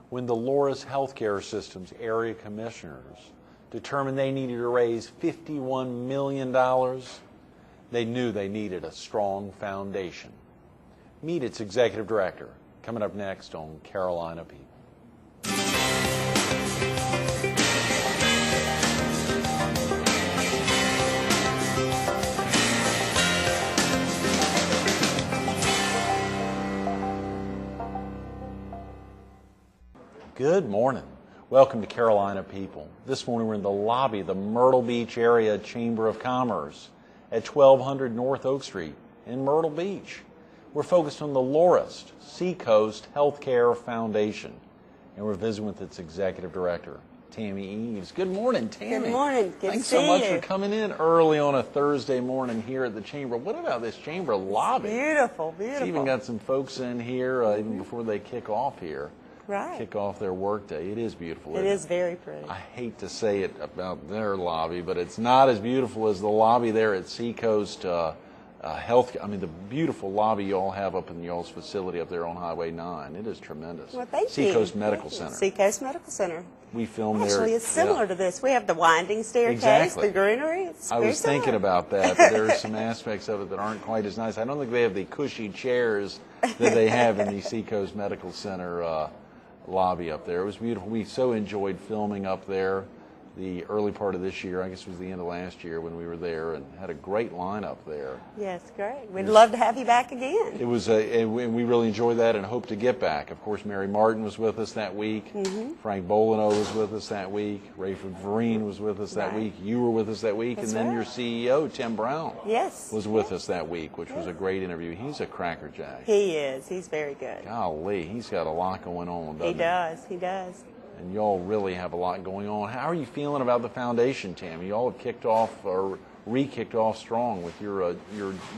when the Loris Healthcare System's area commissioners determined they needed to raise $51 million, they knew they needed a strong foundation. Meet its executive director, coming up next on Carolina People. Good morning. Welcome to Carolina People. This morning we're in the lobby of the Myrtle Beach Area Chamber of Commerce at 1200 North Oak Street in Myrtle Beach. We're focused on the Loris Seacoast Healthcare Foundation, and we're visiting with its executive director, Tammy Eaves. Good morning, Tammy. Good morning. Good Thanks to so see much you. for coming in early on a Thursday morning here at the Chamber. What about this Chamber lobby? Beautiful, beautiful. It's even got some folks in here even before they kick off here. Right. Kick off their workday. It is beautiful. It is very pretty. I hate to say it about their lobby, but it's not as beautiful as the lobby there at Seacoast Health. I mean, the beautiful lobby you all have up in y'all's facility up there on Highway 9. It is tremendous. Well, thank Seacoast you. Medical Center. Seacoast Medical Center. We filmed there. Actually, it's similar to this. We have the winding staircase, Exactly. the greenery. It's I very was thinking similar. about that, but there are some aspects of it that aren't quite as nice. I don't think they have the cushy chairs that they have in the Seacoast Medical Center lobby up there. It was beautiful. We so enjoyed filming up there the early part of this year. I guess it was the end of last year when we were there, and had a great lineup there. Yes, great. We'd love to have you back again. It was, and we really enjoyed that and hope to get back. Of course, Mary Martin was with us that week. Frank Bolino was with us that week. Rayford Vereen was with us that Right. week. You were with us that week. That's and then right. your CEO, Tim Brown, Yes. was with us that week, which was a great interview. He's a crackerjack. He is. He's very good. Golly, he's got a lot going on, doesn't He does. He does. And y'all really have a lot going on. How are you feeling about the foundation, Tammy? Y'all have kicked off or re-kicked off strong with your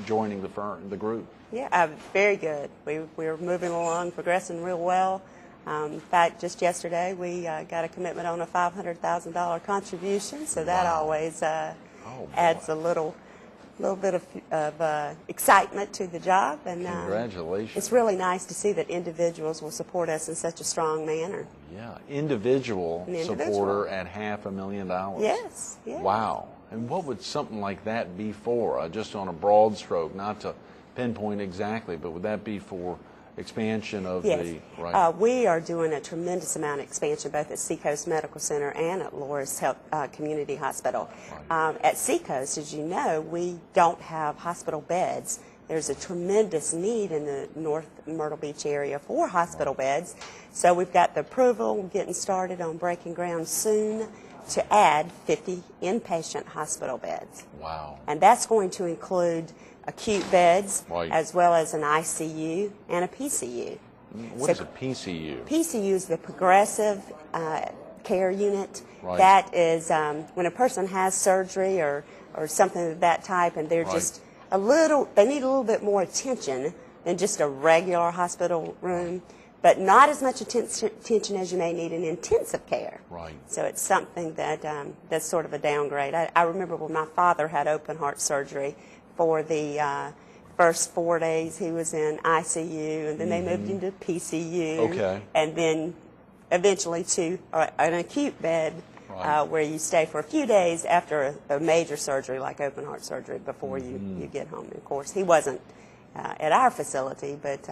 joining the group. Yeah, very good. We're moving along, progressing real well. In fact, just yesterday we got a commitment on a $500,000 contribution, so that Wow. always boy. adds a little bit of excitement to the job. And Congratulations. it's really nice to see that individuals will support us in such a strong manner. Yeah, individual An individual. supporter at $500,000. Yes, yes. Wow. And what would something like that be for? Just on a broad stroke, not to pinpoint exactly, but would that be for expansion of Yes. the right? We are doing a tremendous amount of expansion both at Seacoast Medical Center and at Loris Health Community Hospital. At Seacoast, as you know, we don't have hospital beds. There's a tremendous need in the North Myrtle Beach area for hospital beds. So we've got the approval, getting started on breaking ground soon to add 50 inpatient hospital beds. Wow. And that's going to include acute beds, Right. as well as an ICU and a PCU. What is a PCU? PCU is the Progressive Care Unit. Right. That is when a person has surgery or something of that type, and they're Right. just they need a little bit more attention than just a regular hospital room, but not as much attention as you may need in intensive care. Right. So it's something that that's sort of a downgrade. I remember when my father had open heart surgery. For the first 4 days, he was in ICU, and then they moved into PCU, Okay. and then eventually to an acute bed Right. where you stay for a few days after a major surgery like open heart surgery before you get home. And of course, he wasn't at our facility, but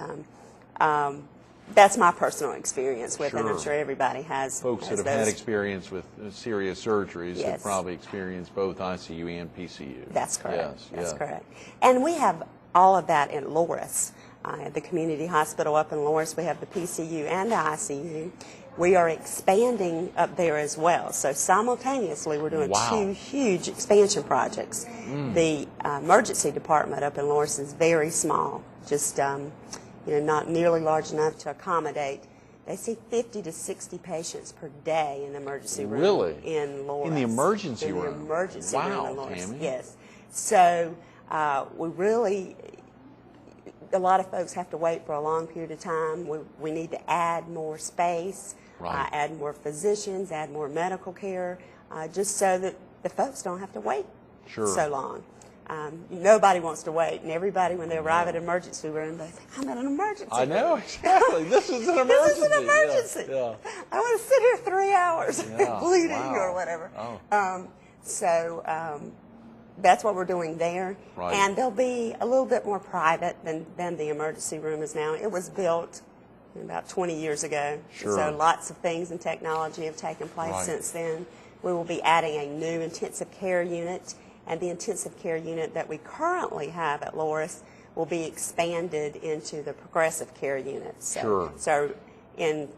that's my personal experience with it. And I'm Sure. sure everybody has. Folks that has have had those. experience with serious surgeries have Yes. probably experienced both ICU and PCU. That's correct. Yes, That's yeah. correct. And we have all of that in Loris. At the community hospital up in Loris, we have the PCU and the ICU. We are expanding up there as well. So simultaneously, we're doing Wow. 2 huge expansion projects. The emergency department up in Loris is very small, just not nearly large enough to accommodate. They see 50 to 60 patients per day in the emergency room. Really? In Loris. In the emergency room? In the emergency Wow, room in Loris. Tammy. Yes. So we really, a lot of folks have to wait for a long period of time. We need to add more space, Right. add more physicians, add more medical care, just so that the folks don't have to wait Sure. so long. Nobody wants to wait, and everybody, when they arrive at an emergency room, they think, I'm at an emergency I know, room. exactly. This is an emergency. This is an emergency. Yeah. I want to sit here 3 hours Yeah. bleeding Wow. or whatever. Oh. That's what we're doing there. Right. And they'll be a little bit more private than the emergency room is now. It was built about 20 years ago. Sure. So lots of things in technology have taken place Right. since then. We will be adding a new intensive care unit, and the intensive care unit that we currently have at Loris will be expanded into the progressive care unit. Sure. So in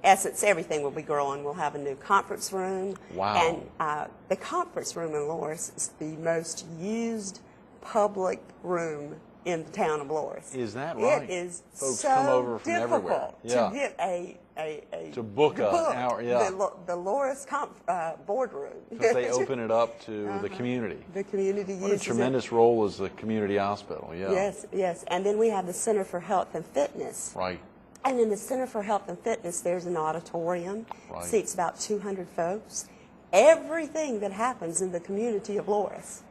essence, everything will be growing. We'll have a new conference room. Wow. And the conference room in Loris is the most used public room in the town of Loris. Is that right? It is Folks so come over from everywhere. difficult Yeah. to get To book an hour, yeah. the Loris boardroom. Because they open it up to the community. The community What a uses tremendous it. role is the community hospital, yeah. Yes, yes. And then we have the Center for Health and Fitness. Right. And in the Center for Health and Fitness, there's an auditorium, Right. seats about 200 folks. Everything that happens in the community of Loris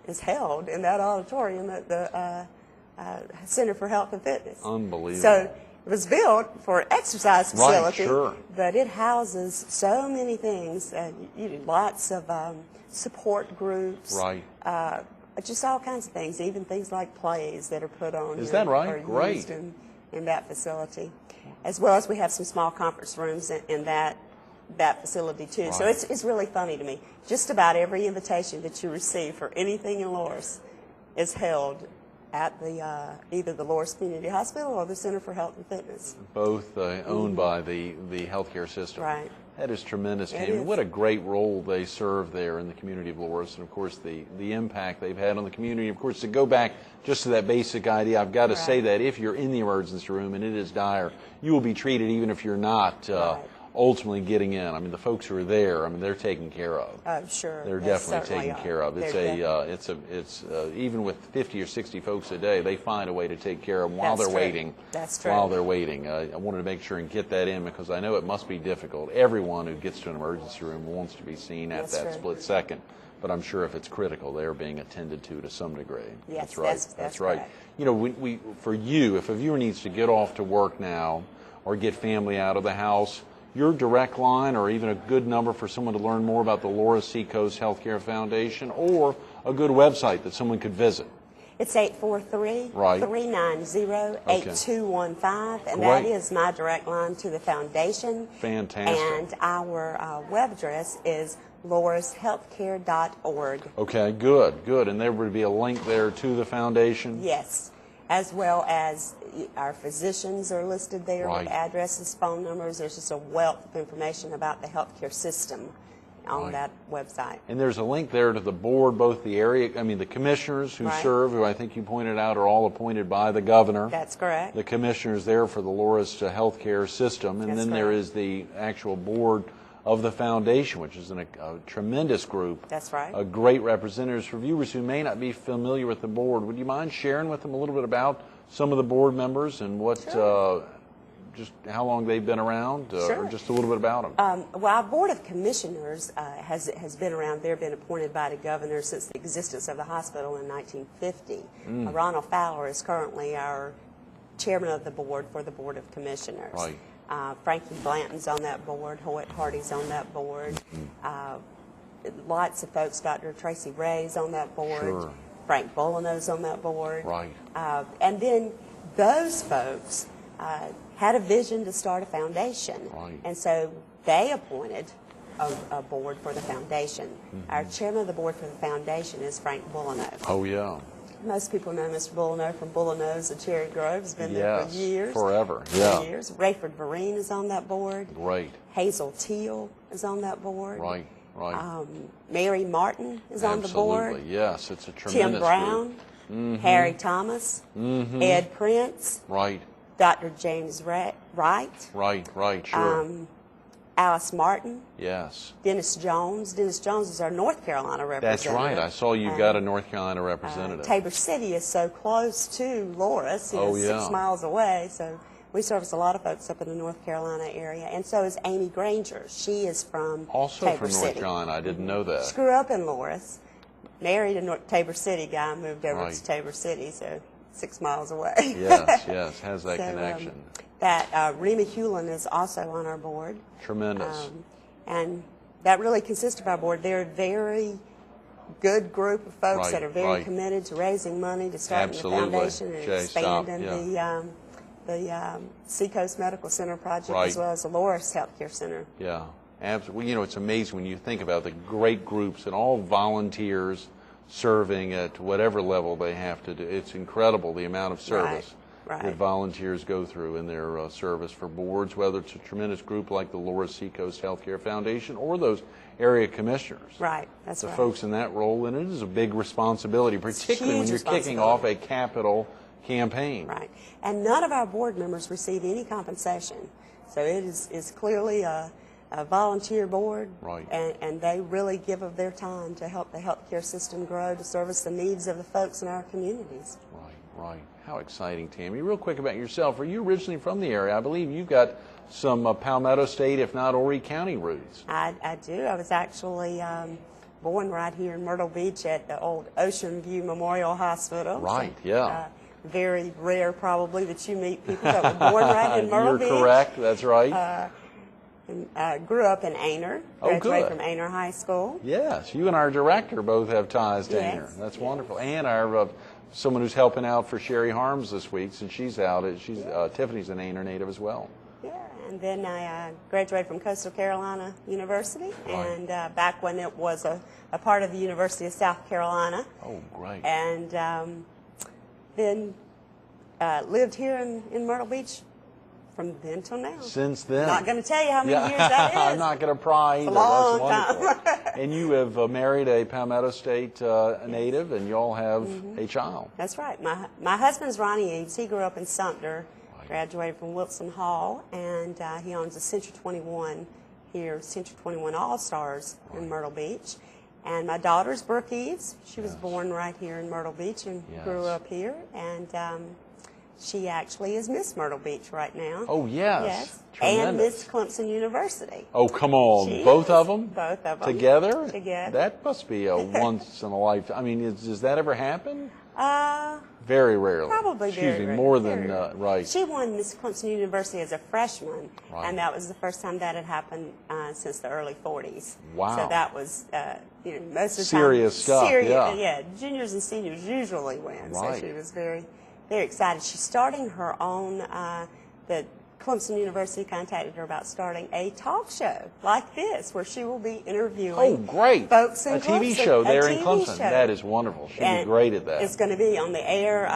is held in that auditorium at the Center for Health and Fitness. Unbelievable. So it was built for an exercise facility, sure. but it houses so many things, lots of support groups. Right. Just all kinds of things, even things like plays that are put on. Is here that right? are Great. used in that facility, as well as we have some small conference rooms in that facility too. So Right. it's really funny to me. Just about every invitation that you receive for anything in Loris is held at the either the Loris Community Hospital or the Center for Health and Fitness. Both owned by the healthcare system. Right. That is tremendous, It Tammy. is. What a great role they serve there in the community of Loris, and of course the impact they've had on the community. Of course, to go back just to that basic idea, I've got to say that if you're in the emergency room and it is dire, you will be treated even if you're not ultimately getting in. I mean, the folks who are there, I mean, they're taken care of. Oh, sure. They're They definitely certainly taken are. care of. They're It's even with 50 or 60 folks a day, they find a way to take care of them while That's they're true. waiting. That's true. While they're waiting, I wanted to make sure and get that in because I know it must be difficult. Everyone who gets to an emergency room wants to be seen at That's that true. split second, but I'm sure if it's critical, they're being attended to some degree. Yes, that's right. that's right. correct. You know, we for you, if a viewer needs to get off to work now or get family out of the house, your direct line or even a good number for someone to learn more about the Loris Seacoast Healthcare Foundation or a good website that someone could visit. It's 843-390-8215, and that Great. is my direct line to the foundation. Fantastic. And our web address is lorishealthcare.org. Okay, good. And there would be a link there to the foundation? Yes, as well as our physicians are listed there Right. with addresses, phone numbers. There's just a wealth of information about the healthcare system on Right. that website. And there's a link there to the board, both the commissioners who Right. serve, who I think you pointed out are all appointed by the governor. That's correct. The commissioners there for the Loris healthcare system. And That's then there correct. is the actual board of the foundation, which is a tremendous group. That's right. Great representatives. For viewers who may not be familiar with the board, would you mind sharing with them a little bit about some of the board members and what, just how long they've been around, Sure. or just a little bit about them? Well, our Board of Commissioners has been around. They've been appointed by the governor since the existence of the hospital in 1950. Ronald Fowler is currently our chairman of the board for the Board of Commissioners. Right. Frankie Blanton's on that board. Hoyt Hardy's on that board. Lots of folks. Dr. Tracy Ray's on that board. Sure. Frank Bolino's on that board. Right. And then those folks had a vision to start a foundation. Right. And so they appointed a board for the foundation. Our chairman of the board for the foundation is Frank Bolino. Oh, yeah. Most people know Mr. Bolino from Bolino's of Cherry Grove. He's been there for years. Forever. For Yeah. years. Rayford Vereen is on that board. Great. Hazel Teal is on that board. Right. Mary Martin is on the board. Absolutely. Yes, it's a tremendous Tim Brown, group. Harry Thomas, Ed Prince, Right. Dr. James Wright, Right. Sure. Alice Martin, Yes. Dennis Jones. Dennis Jones is our North Carolina That's representative. right. I saw you got a North Carolina representative. Tabor City is so close to Loris, Oh, yeah. 6 miles away, so we service a lot of folks up in the North Carolina area. And so is Amy Granger. She is from Also Tabor from North City. Carolina. I didn't know She that. grew up in Loris, married a Tabor City guy, moved over Right. to Tabor City, so 6 miles away. Yes, yes, has that connection. Rima Hewlin is also on our board. Tremendous. And that really consists of our board. They're a very good group of folks Right, that are very right. committed to raising money, to starting the Absolutely. foundation and Jay, stop, expanding the Seacoast Medical Center project, Right. as well as the Loris Healthcare Center. Yeah, absolutely. You know, it's amazing when you think about the great groups and all volunteers serving at whatever level they have to do. It's incredible the amount of service Right. that volunteers go through in their service for boards, whether it's a tremendous group like the Loris Seacoast Healthcare Foundation or those area commissioners. Right, that's The right. folks in that role, and it is a big responsibility, particularly when huge you're kicking off a capital campaign. Right. And none of our board members receive any compensation. So it is clearly a volunteer board. Right. And they really give of their time to help the healthcare system grow, to service the needs of the folks in our communities. Right, right. How exciting, Tammy. Real quick about yourself. Are you originally from the area? I believe you've got some Palmetto State, if not Horry County roots. I do. I was actually born right here in Myrtle Beach at the old Ocean View Memorial Hospital. Right, So, yeah. very rare, probably, that you meet people that were born right in Myrtle Beach. You're correct. That's right. Grew up in Aner. Oh, Graduated good. from Aner High School. Yes, you and our director both have ties to Yes, Aner. That's yes. wonderful. And our someone who's helping out for Sherry Harms this week, since she's out. Tiffany's an Aner native as well. Yeah, and then I graduated from Coastal Carolina University, Right. and back when it was a part of the University of South Carolina. Oh, great. And then lived here in Myrtle Beach from then till now. Since then. Not going to tell you how many years that is. I'm not going to pry either. a long That's wonderful. time. And you have married a Palmetto State native, and y'all have a child. That's right. My husband's Ronnie Eaves. He grew up in Sumter, graduated from Wilson Hall, and he owns a Century 21 here, Century 21 All-Stars in Myrtle Beach. And my daughter's Brooke Eaves. She was born right here in Myrtle Beach and grew up here. And she actually is Miss Myrtle Beach right now. Oh, yes. Yes. Tremendous. And Miss Clemson University. Oh, come on. She Both is. of them? Both of them. Together? Together. That must be a once in a lifetime. I mean, does that ever happen? Uh, Very rarely. Probably Excuse very me, rare. more than, Very rare. right. She won Miss Clemson University as a freshman, Right. and that was the first time that had happened since the early 40s. Wow. So that was, most of the Serious time. stuff, yeah. Yeah, juniors and seniors usually win. Right. So she was very, very excited. She's starting her own, the Clemson University contacted her about starting a talk show like this, where she will be interviewing Oh, great. folks in a TV Clemson. show A there in TV Clemson. show. That is wonderful. She'd be And great at that. It's going to be on the air,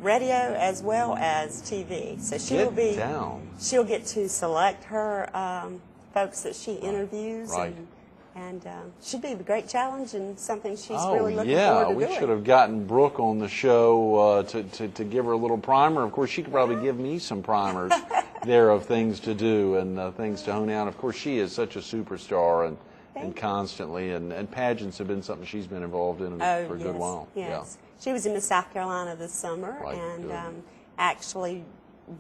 radio, as well as TV. So she'll Get be down. She'll get to select her folks that she interviews, Right. and should be a great challenge and something she's Oh, really looking yeah. forward to We doing. should have gotten Brooke on the show to give her a little primer. Of course, she could probably give me some primers there of things to do and things to hone out. Of course, she is such a superstar and constantly, and pageants have been something she's been involved in for a good while. Yes. She was in Miss South Carolina this summer, Right, and good. actually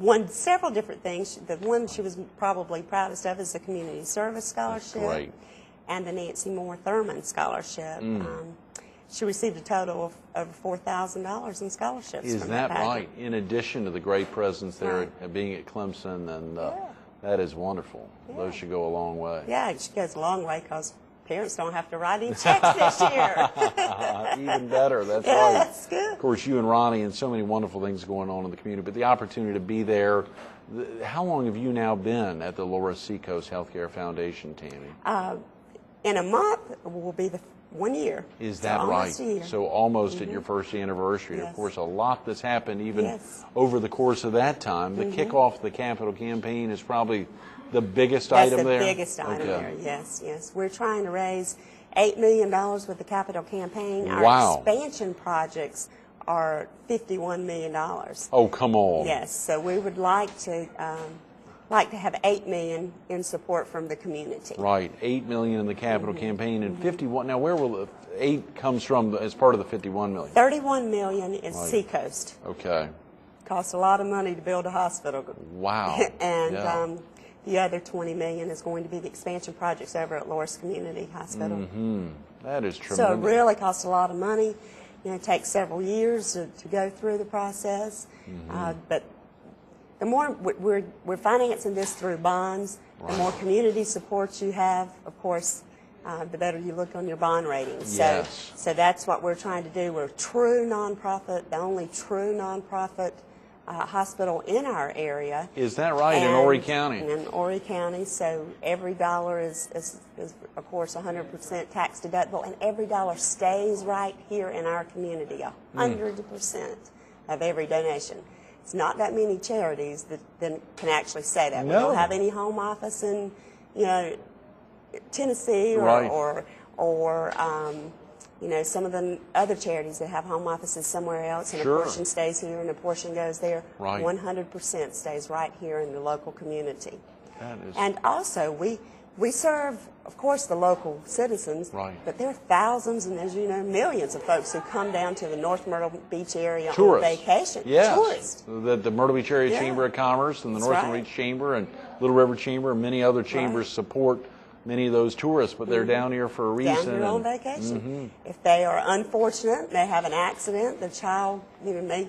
won several different things. The one she was probably proudest of is the Community Service Scholarship. great. And the Nancy Moore Thurman Scholarship. She received a total of over $4,000 in scholarships. Is from that pageant. right? In addition to the great presence there Right. at being at Clemson, and that is wonderful. Those should go a long way. Yeah, she goes a long way because parents don't have to write any checks this year. Even better. That's Yeah, right. that's good. Of course, you and Ronnie and so many wonderful things going on in the community, but the opportunity to be there. How long have you now been at the Loris Seacoast Healthcare Foundation, Tammy? In a month will be the 1 year. Is So that right? almost a year. So almost at your first anniversary. And of Yes. course, a lot that's happened even Yes. over the course of that time. The kickoff of the capital campaign is probably the biggest That's item the there? biggest item Okay. there, yes, yes. We're trying to raise $8 million with the capital campaign. Our Wow. expansion projects are $51 million. Oh, come on. Yes, so we would like to have $8 million in support from the community. Right, $8 million in the capital campaign and 51. Now, where will the 8 comes from as part of the 51 million? $31 million is Right. Seacoast. Okay. Costs a lot of money to build a hospital. Wow. And Yeah. The other $20 million is going to be the expansion projects over at Loris Community Hospital. Mm-hmm. That is tremendous. So it really costs a lot of money. You know, it takes several years to go through the process. But the more we're financing this through bonds, the more community support you have, of course, the better you look on your bond ratings. Yes. So that's what we're trying to do. We're a true nonprofit, the only true nonprofit hospital in our area. Is that right, in Horry County? In Horry County, so every dollar is of course 100% tax deductible, and every dollar stays right here in our community, 100% of every donation. It's not that many charities that can actually say that. No. We don't have any home office in, Tennessee Right. or some of the other charities that have home offices somewhere else, and Sure. a portion stays here and a portion goes there. Right. 100% stays right here in the local community. That is... And also, we serve, of course, the local citizens, Right. but there are thousands and, as you know, millions of folks who come down to the North Myrtle Beach area Tourists. on vacation. Yes. Tourists. The Myrtle Beach Area Yeah. Chamber of Commerce and the That's North right. Myrtle Beach Chamber and Little River Chamber and many other chambers support many of those tourists, but they're down here for a reason. Down here on vacation. If they are unfortunate, they have an accident, the child, may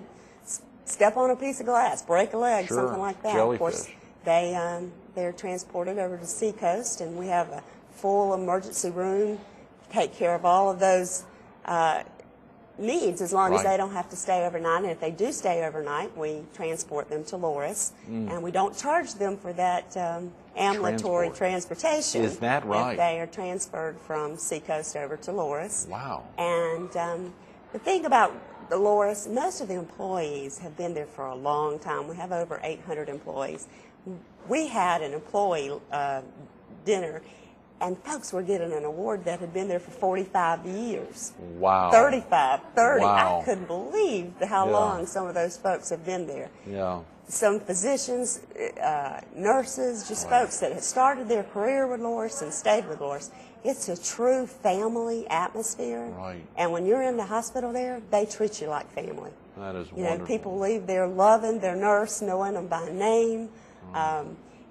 step on a piece of glass, break a leg, Sure. something like that. Jellyfish. Of course, they're transported over to Seacoast, and we have a full emergency room to take care of all of those needs, as long as Right. they don't have to stay overnight. And if they do stay overnight, we transport them to Loris, and we don't charge them for that ambulatory transportation. Is that right? If they are transferred from Seacoast over to Loris. Wow. And the thing about the Loris, most of the employees have been there for a long time. We have over 800 employees. We had an employee dinner, and folks were getting an award that had been there for 45 years. Wow. 30. Wow. I couldn't believe how Yeah. long some of those folks have been there. Yeah. Some physicians, nurses, just folks that had started their career with Loris and stayed with Loris. It's a true family atmosphere. Right. And when you're in the hospital there, they treat you like family. That is You know, wonderful. people leave there loving their nurse, knowing them by name,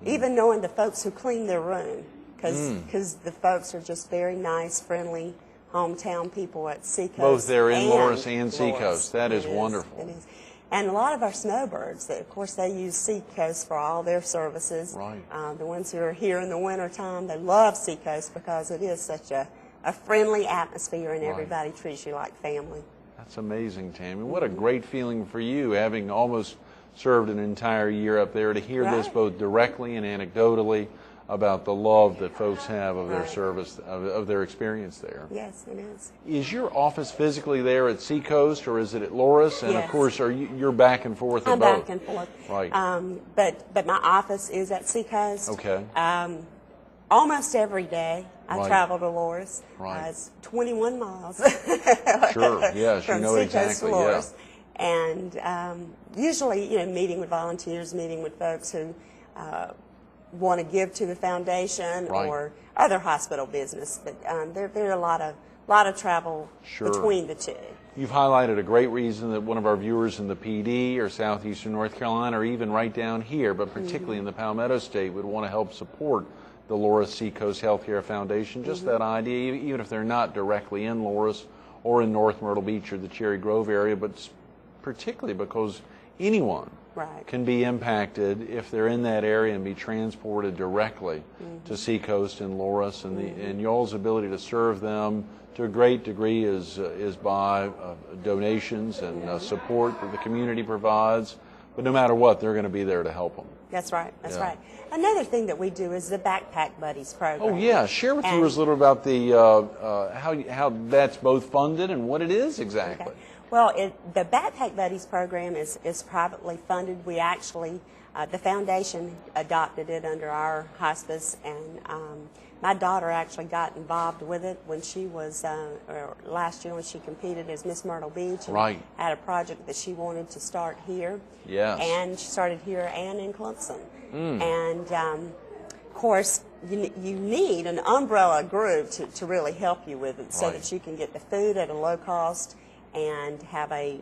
even knowing the folks who clean their room, because the folks are just very nice, friendly, hometown people at Seacoast. Both there in Loris and Loris. Seacoast. That is It wonderful. It is. And a lot of our snowbirds, of course, they use Seacoast for all their services. Right. The ones who are here in the wintertime, they love Seacoast because it is such a friendly atmosphere, and Right. everybody treats you like family. That's amazing, Tammy. What a great feeling for you, having almost served an entire year up there, to hear this Right. both directly and anecdotally about the love that folks have of their Right. service, of their experience there. Yes, it is. Is your office physically there at Seacoast, or is it at Loris? And of Yes. course, you're back and forth at I'm both? back and forth. Right. But my office is at Seacoast. Okay. Almost every day I Right. travel to Loris. Right. It's 21 miles. Sure. Yes, you from know Seacoast exactly. to Yeah. Loris. And usually, meeting with volunteers, meeting with folks who want to give to the foundation Right. or other hospital business. But there are a lot of travel Sure. between the two. You've highlighted a great reason that one of our viewers in the PD or southeastern North Carolina, or even right down here, but particularly in the Palmetto State, would want to help support the Loris Seacoast Healthcare Foundation. Just that idea, even if they're not directly in Loris or in North Myrtle Beach or the Cherry Grove area, but particularly because anyone Right. can be impacted if they're in that area and be transported directly to Seacoast and Loris, and and y'all's ability to serve them to a great degree is by donations and support that the community provides. But no matter what, they're going to be there to help them. That's right. That's Yeah. right. Another thing that we do is the Backpack Buddies program. Oh yeah, share with And- viewers a little about the how that's both funded and what it is exactly. Okay. Well, the Backpack Buddies program is privately funded. We actually, the foundation adopted it under our hospice, and my daughter actually got involved with it when she was, last year when she competed as Miss Myrtle Beach. And Right. had a project that she wanted to start here. Yes. And she started here and in Clemson. And of course, you need an umbrella group to really help you with it, so Right. that you can get the food at a low cost and have a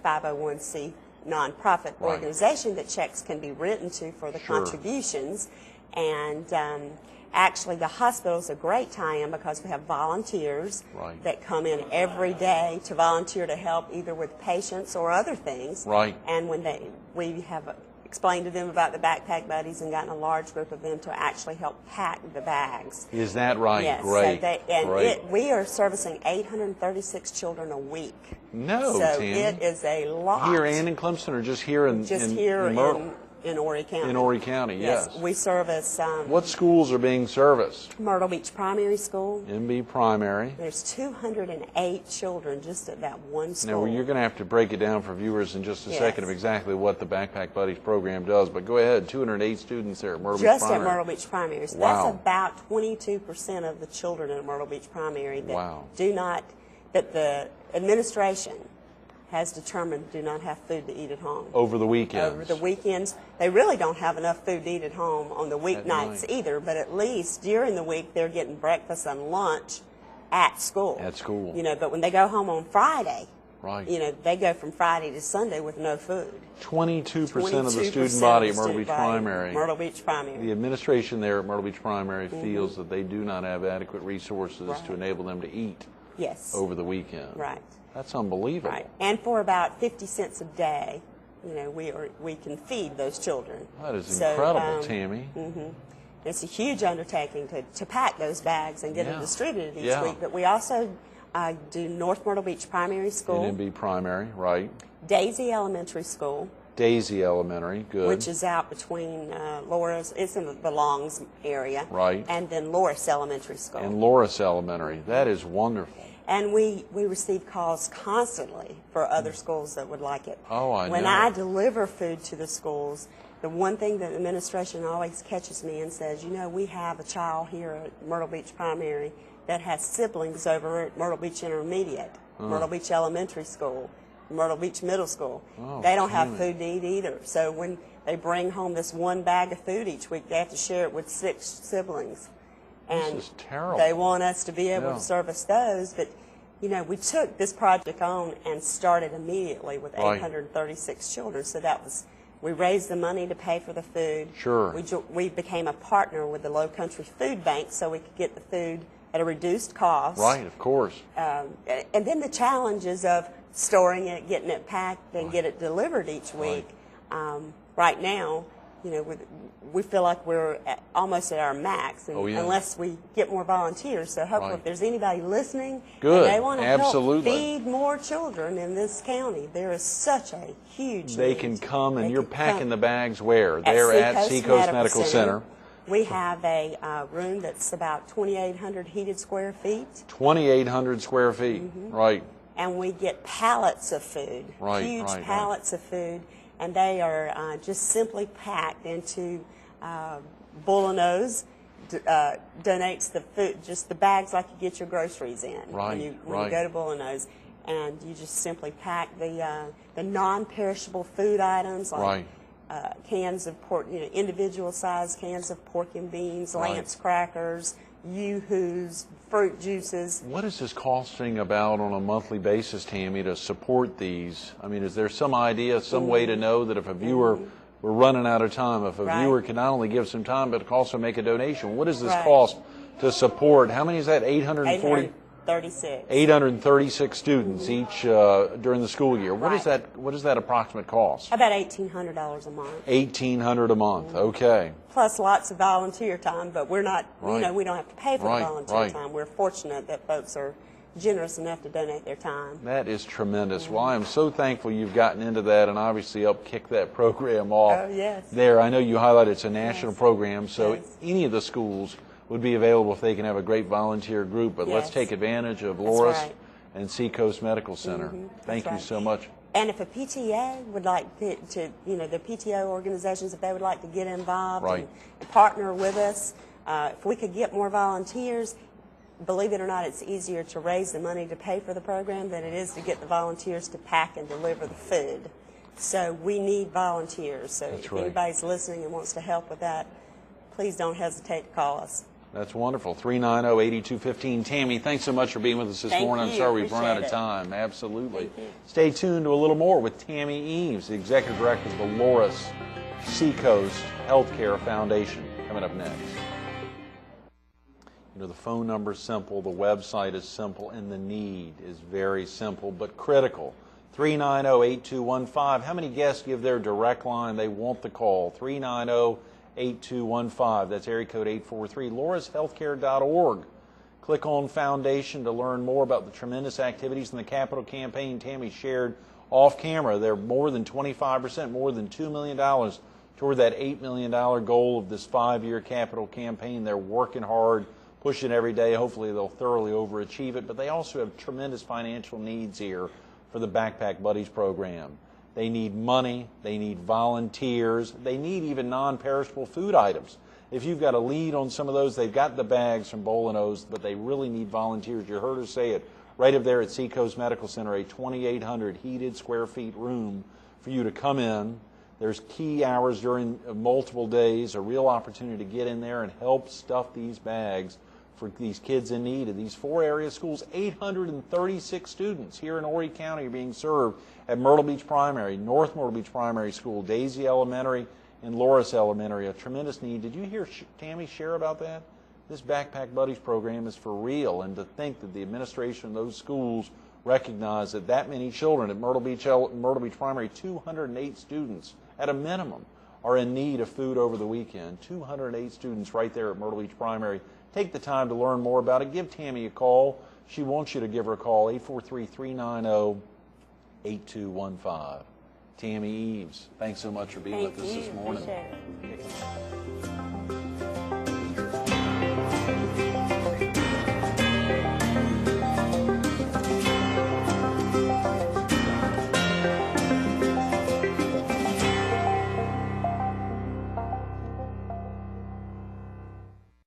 501c nonprofit Right. organization that checks can be written to for the Sure. contributions. And actually, the hospital is a great tie-in because we have volunteers Right. that come in every day to volunteer to help either with patients or other things. Right. And when we have explained to them about the backpack buddies and gotten a large group of them to actually help pack the bags. Is that right? Yes. Great. So Great. we are servicing 836 children a week. No, So Tammy. it is a lot. Here and in Clemson, or just here in Myrtle? in Horry County. In Horry County, yes. We service What schools are being serviced? Myrtle Beach Primary School. MB Primary. There's 208 children just at that one school. Now, you're going to have to break it down for viewers in just a Yes. second of exactly what the Backpack Buddies program does, but go ahead. 208 students there at Myrtle Beach Just Primary. at Myrtle Beach Primary. So Wow. that's about 22% of the children at Myrtle Beach Primary that Wow. that the administration has determined do not have food to eat at home. Over the weekends. Over the weekends. They really don't have enough food to eat at home on the weeknights night. either, but at least during the week they're getting breakfast and lunch at school. At school. You know, but when they go home on Friday, Right. you know, they go from Friday to Sunday with no food. 22% of the 22% student body of at the Myrtle Beach student body, Primary. Myrtle Beach Primary. The administration there at Myrtle Beach Primary feels that they do not have adequate resources Right. to enable them to eat Yes. over the weekend. Right. That's unbelievable. Right. And for about 50 cents a day, you know, we can feed those children. That is So, incredible, Tammy. It's a huge undertaking to pack those bags and get Yeah. them distributed each Yeah. week. But we also do North Myrtle Beach Primary School, In MB Primary, right. Daisy Elementary School, Daisy Elementary, good. which is out between Loris, it's in the Longs area, Right. and then Loris Elementary School. And Loris Elementary. That is wonderful. And we receive calls constantly for other schools that would like it. Oh, I When know. I deliver food to the schools, the one thing that the administration always catches me and says, you know, we have a child here at Myrtle Beach Primary that has siblings over at Myrtle Beach Intermediate, Myrtle Beach Elementary School, Myrtle Beach Middle School. Oh, They don't have Tammy. food to eat either. So when they bring home this one bag of food each week, they have to share it with 6 siblings. And is terrible. they want us to be able Yeah. to service those, but you know, we took this project on and started immediately with Right. 836 children. So we raised the money to pay for the food. Sure. We became a partner with the Low Country Food Bank so we could get the food at a reduced cost. Right, of course. And then the challenges of storing it, getting it packed, and get it delivered each week. Right now, you know, we feel like we're almost at our max, and Oh, yeah. unless we get more volunteers. So hopefully, Right. if there's anybody listening, Good. and they want to help Absolutely. feed more children in this county, there is such a huge They need. can come, and They you're can packing come. the bags where? They're at Seacoast Medical Center. We have a room that's about 2,800 heated square feet. 2,800 square feet. Right. And we get pallets of food, Right, huge right, right. pallets of food, and they are just simply packed into Bullino's donates the food, just the bags like you get your groceries in Right, when you right. go to Bullino's, and you just simply pack the non-perishable food items like Right. cans of pork, you know, individual-sized cans of pork and beans, Right. Lance crackers, Yoo-hoos, fruit juices. What is this costing about on a monthly basis, Tammy, to support these? I mean, is there some idea, some way to know that if a viewer, we're running out of time, if a Right. viewer can not only give some time but also make a donation, what does this Right. cost to support? How many is that? 840? 836. 836 students each during the school year. What is Right. that? What is that approximate cost? About $1,800 a month, $1,800 a month. Okay. plus lots of volunteer time. But we're not, Right. you know, we don't have to pay for Right, the volunteer right. time. We're fortunate that folks are generous enough to donate their time. That is tremendous. Well, I am so thankful you've gotten into that and obviously helped kick that program off. Oh, yes. There, I know you highlighted it's a national Yes. program, so Yes. any of the schools would be available if they can have a great volunteer group. But let's Yes. take advantage of That's Loris right. and Seacoast Medical Center. Thank you right. so much. And if a PTA would like to, you know, the PTO organizations, if they would like to get involved Right. and partner with us, if we could get more volunteers, believe it or not, it's easier to raise the money to pay for the program than it is to get the volunteers to pack and deliver the food. So we need volunteers. So That's if right. anybody's listening and wants to help with that, please don't hesitate to call us. That's wonderful. 390-8215. Tammy, thanks so much for being with us this Thank morning. I'm you. sorry we've run out of Appreciate it. time. Absolutely. Thank you. Stay tuned to a little more with Tammy Eaves, the Executive Director of the Loris Seacoast Healthcare Foundation. coming up next. You know, the phone number is simple, the website is simple, and the need is very simple but critical. 390-8215. How many guests give their direct line? They want the call. 390-8215. That's area code 843. laurashealthcare.org. Click on Foundation to learn more about the tremendous activities in the capital campaign Tammy shared off camera. They're more than 25%, more than $2 million toward that $8 million goal of this 5-year capital campaign. They're working hard, pushing every day. Hopefully they'll thoroughly overachieve it. But they also have tremendous financial needs here for the Backpack Buddies program. They need money. They need volunteers. They need even non-perishable food items. If you've got a lead on some of those, they've got the bags from Bowl and O's, but they really need volunteers. You heard her say it right up there at Seacoast Medical Center, a 2,800 heated square feet room for you to come in. There's key hours during multiple days, a real opportunity to get in there and help stuff these bags for these kids in need. In these 4 area schools, 836 students here in Horry County are being served at Myrtle Beach Primary, North Myrtle Beach Primary School, Daisy Elementary, and Loris Elementary. A tremendous need. Did you hear Tammy share about that? This Backpack Buddies program is for real, and to think that the administration of those schools recognize that that many children at Myrtle Beach Primary, 208 students at a minimum, are in need of food over the weekend. 208 students right there at Myrtle Beach Primary. Take the time to learn more about it. Give Tammy a call. She wants you to give her a call, 843-390-8215. Tammy Eaves, thanks so much for being with us this morning. Appreciate it.